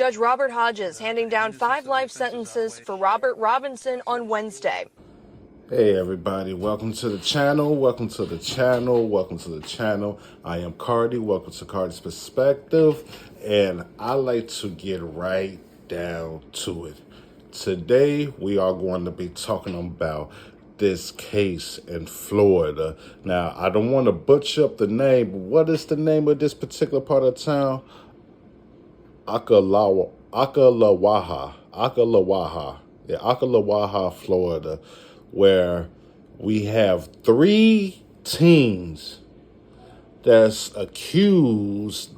Judge Robert Hodges handing down 5 life sentences for Robert Robinson on Wednesday. Hey everybody, welcome to the channel, welcome to the channel, welcome to the channel. I am Cardi, welcome to Cardi's Perspective, and I like to get right down to it. Today we are going to be talking about this case in Florida. Now, I don't want to butcher up the name, but what is the name of this particular part of town? Ocklawaha, Florida, where we have 3 teens that's accused.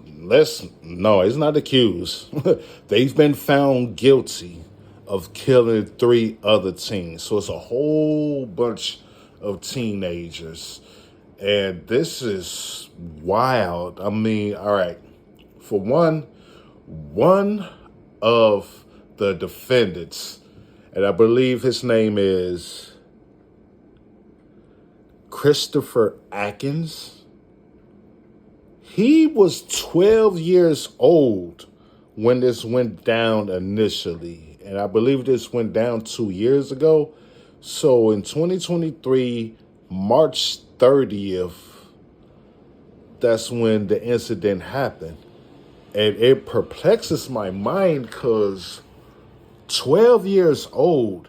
No, it's not accused. They've been found guilty of killing 3 other teens. So it's a whole bunch of teenagers. And this is wild. I mean, all right. For one of the defendants, and I believe his name is Christopher Atkins. He was 12 years old when this went down initially. And I believe this went down 2 years ago. So in 2023, March 30th, that's when the incident happened. And it perplexes my mind because 12 years old,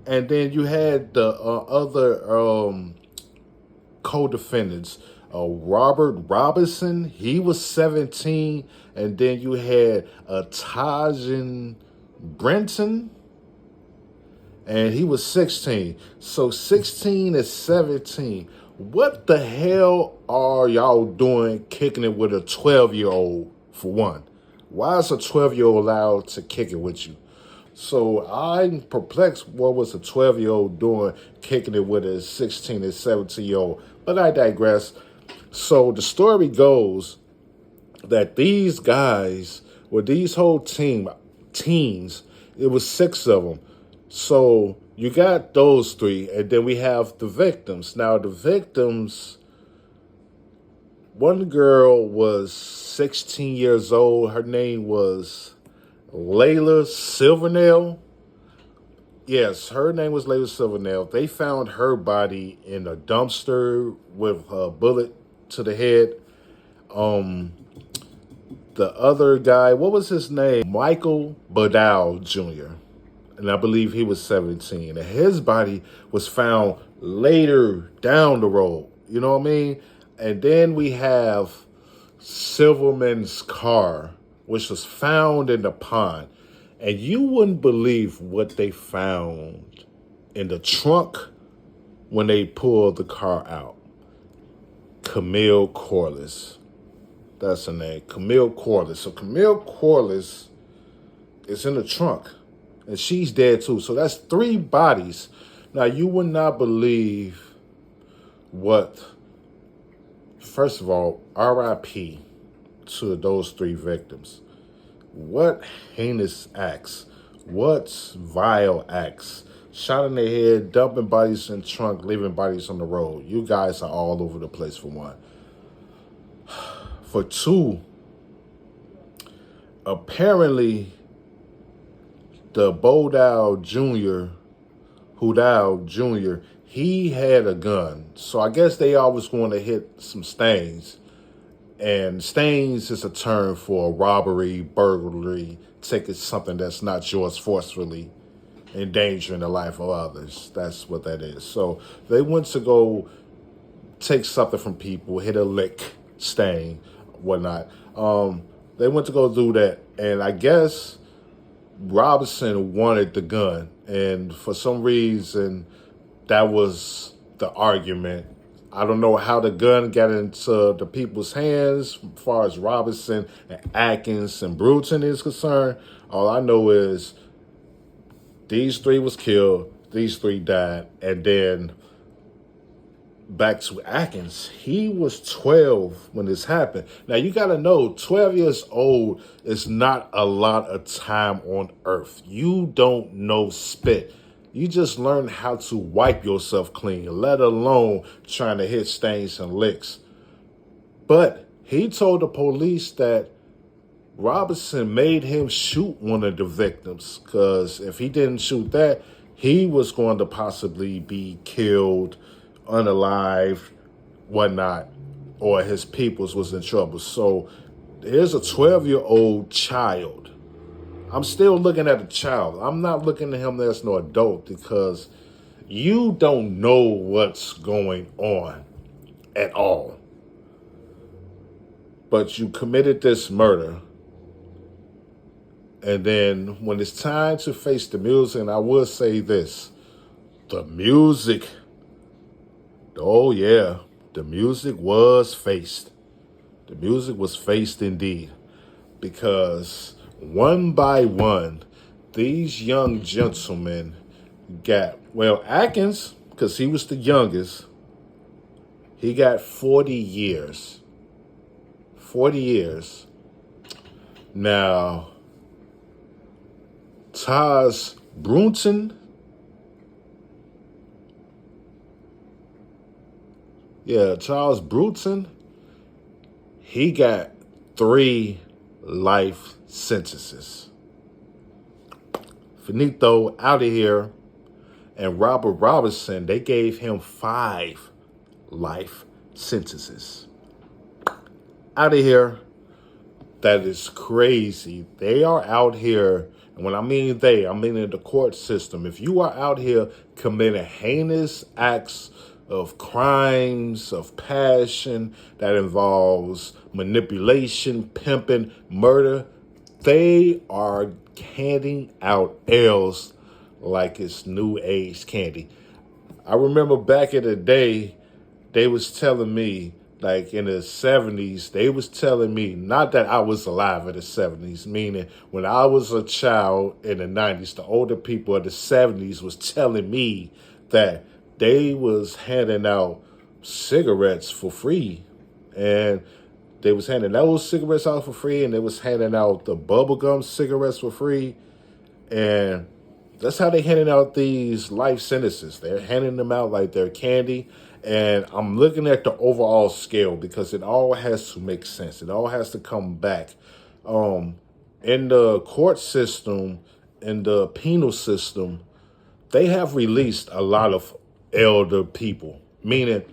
and then you had the other co-defendants, Robert Robinson, he was 17, and then you had Tajan Brenton, and he was 16. So 16 and 17. What the hell are y'all doing kicking it with a 12-year-old, for one? Why is a 12-year-old allowed to kick it with you? So I'm perplexed what was a 12-year-old doing kicking it with a 16 and 17-year-old. But I digress. So the story goes that these guys, well, these whole teens, it was 6 of them. So you got those 3, and then we have the victims. Now the victims, one girl was 16 years old. Her name was Layla Silvernail. Yes, her name was Layla Silvernail. They found her body in a dumpster with a bullet to the head. The other guy, what was his name? Michael Badal Jr. And I believe he was 17. And his body was found later down the road. You know what I mean? And then we have Silverman's car, which was found in the pond. And you wouldn't believe what they found in the trunk when they pulled the car out. Camille Corliss. That's her name, Camille Corliss. So Camille Corliss is in the trunk, and she's dead too. So that's 3 bodies. Now, you would not believe what, first of all, RIP to those 3 victims. What heinous acts, what vile acts. Shot in the head, dumping bodies in the trunk, leaving bodies on the road. You guys are all over the place, for one. For 2, apparently the Hudal Jr., he had a gun. So I guess they always want to hit some stains. And stains is a term for robbery, burglary, taking something that's not yours forcefully, endangering the life of others. That's what that is. So they went to go take something from people, hit a lick, stain, whatnot. They went to go do that. And I guess Robinson wanted the gun. And for some reason, that was the argument. I don't know how the gun got into the people's hands as far as Robinson and Atkins and Bruton is concerned. All I know is these 3 was killed, these 3 died, and then back to Atkins. He was 12 when this happened. Now, you got to know, 12 years old is not a lot of time on earth. You don't know spit. You just learn how to wipe yourself clean, let alone trying to hit stains and licks. But he told the police that Robinson made him shoot one of the victims, because if he didn't shoot that, he was going to possibly be killed, unalived, whatnot, or his peoples was in trouble. So here's a 12-year-old child. I'm still looking at a child. I'm not looking at him as no adult, because you don't know what's going on at all. But you committed this murder. And then when it's time to face the music, and I will say this, the music, oh yeah, the music was faced. The music was faced indeed. Because one by one, these young gentlemen got, well, Atkins, because he was the youngest, he got 40 years. 40 years. Now, Taz Brunson, Charles Brunson, he got 3 life sentences. Finito, out of here. And Robert Robinson, they gave him 5 life sentences. Out of here. That is crazy. They are out here, and when I mean they, I mean in the court system. If you are out here committing heinous acts of crimes, of passion that involves manipulation, pimping, murder, they are handing out L's like it's new age candy. I remember back in the day, they was telling me, like in the 70s, they was telling me, not that I was alive in the 70s, meaning when I was a child in the 90s, the older people of the 70s was telling me that they was handing out cigarettes for free. And they was handing those cigarettes out for free, and they was handing out the bubblegum cigarettes for free. And that's how they handing out these life sentences. They're handing them out like they're candy. And I'm looking at the overall scale, because it all has to make sense. It all has to come back. In the court system, in the penal system, they have released a lot of elder people, meaning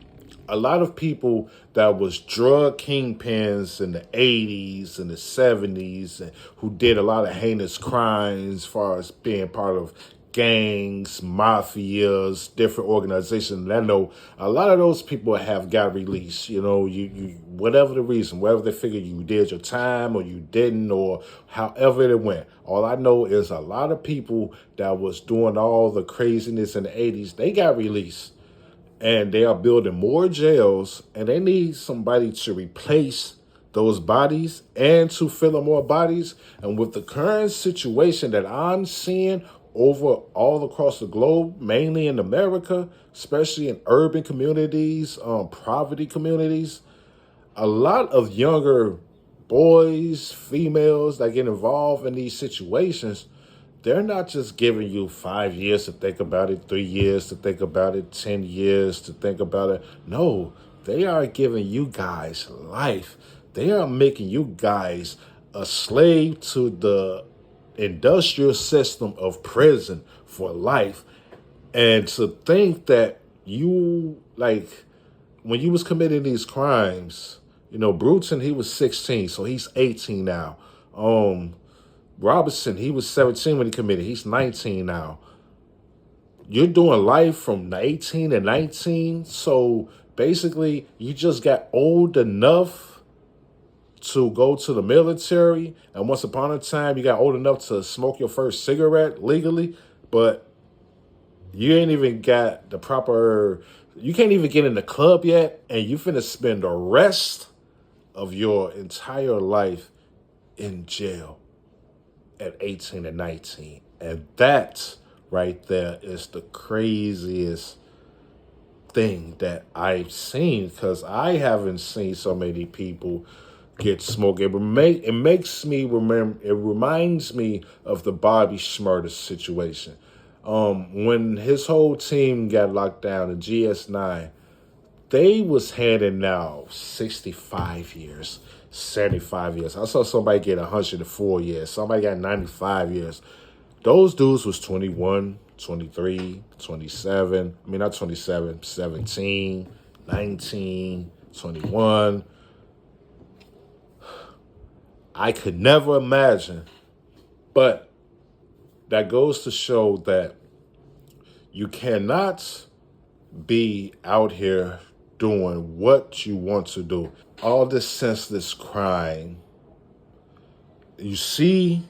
a lot of people that was drug kingpins in the 80s and the 70s, and who did a lot of heinous crimes as far as being part of gangs, mafias, different organizations. And I know a lot of those people have got released. You know, you whatever the reason, whether they figure you did your time or you didn't, or however it went. All I know is a lot of people that was doing all the craziness in the 80s, they got released. And they are building more jails, and they need somebody to replace those bodies and to fill in more bodies. And with the current situation that I'm seeing over all across the globe, mainly in America, especially in urban communities, poverty communities, a lot of younger boys, females that get involved in these situations, they're not just giving you 5 years to think about it, 3 years to think about it, 10 years to think about it. No, they are giving you guys life. They are making you guys a slave to the industrial system of prison for life. And to think that you, like, when you was committing these crimes, you know, Bruton, he was 16, so he's 18 now. Robinson, he was 17 when he committed. He's 19 now. You're doing life from 18 to 19. So basically, you just got old enough to go to the military. And once upon a time, you got old enough to smoke your first cigarette legally. But you ain't even got the proper, you can't even get in the club yet. And you finna spend the rest of your entire life in jail at 18 and 19. And that right there is the craziest thing that I've seen, because I haven't seen so many people get smoked. It makes me remember, it reminds me of the Bobby Shmurda situation. When his whole team got locked down in GS9, they was handing out 65 years, 75 years. I saw somebody get 104 years. Somebody got 95 years. Those dudes was 21, 23, 27. I mean, not 27, 17, 19, 21. I could never imagine. But that goes to show that you cannot be out here doing what you want to do. All this senseless crime, you see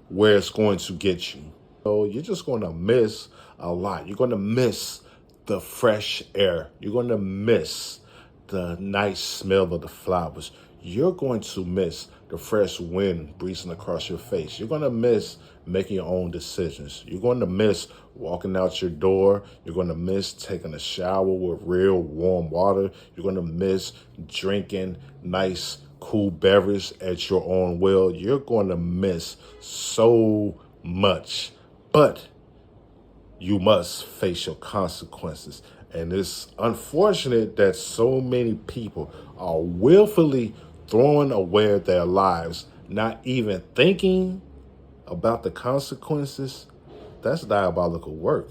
where it's going to get you. So you're just going to miss a lot. You're going to miss the fresh air. You're going to miss the nice smell of the flowers. You're going to miss the fresh wind breezing across your face. You're going to miss making your own decisions. You're going to miss walking out your door. You're going to miss taking a shower with real warm water. You're going to miss drinking nice, cool beverage at your own will. You're going to miss so much. But you must face your consequences. And it's unfortunate that so many people are willfully throwing away their lives, not even thinking about the consequences. That's diabolical work.